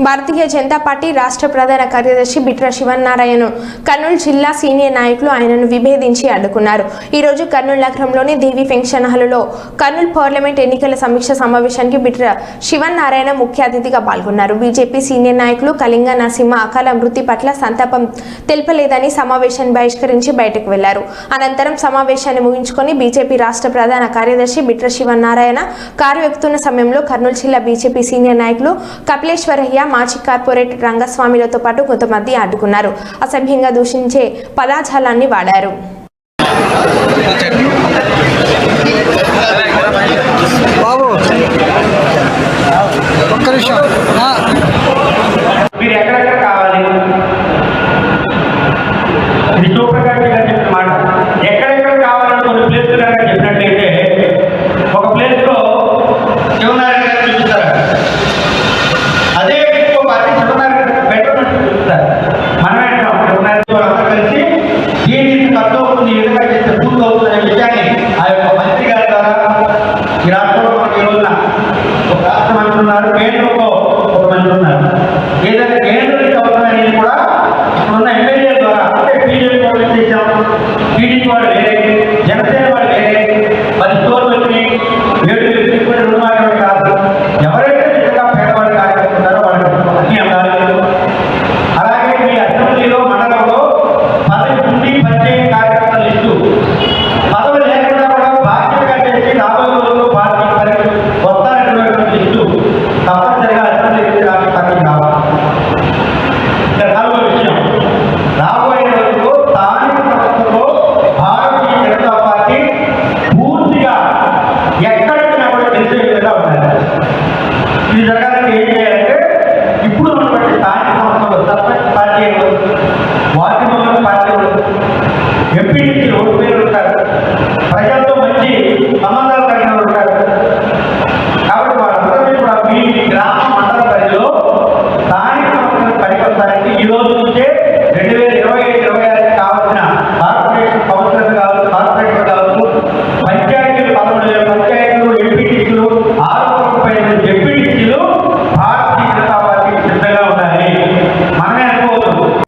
Bharatiya Janata party రాష్ట్ర ప్రధాన కార్యదర్శి బిట్ర శివనారాయణ కర్నూలు జిల్లా సీనియర్ నాయకులు ఆయనను విభేదించి అడ్డుకున్నారు. ఈ రోజు కర్నూలు నగరంలోని దేవి ఫంక్షన్ హాలులో కర్నూలు పార్లమెంట్ ఎన్నికల సమీక్ష సమావేశానికి బిట్ర శివనారాయణ ముఖ్య అతిథిగా పాల్గొన్నారు. బీజేపీ సీనియర్ నాయకులు కళింగ నరసింహ అకాల మృతి పట్ల సంతాపం తెలపలేదని సమావేశాన్ని బహిష్కరించి బయటకు వెళ్లారు. అనంతరం సమావేశాన్ని ముగించుకొని బీజేపీ రాష్ట్ర ప్రధాన కార్యదర్శి బిట్ర శివనారాయణ కారు ఎక్కుతున్న సమయంలో కర్నూలు జిల్లా బీజేపీ సీనియర్ నాయకులు కపిలేశ్వరయ్య, మాజీ కార్పొరేటర్ రంగస్వామిలతో పాటు కొంతమంది అడ్డుకున్నారు. అసభ్యంగా దూషించే పదాజాలాన్ని వాడారు. ఏదైనా కేంద్ర అవసరం అనేది కూడా ఇప్పుడున్న ఎమ్మెల్యే ద్వారా అంటే బీజేపీ టీడీపీ వాళ్ళు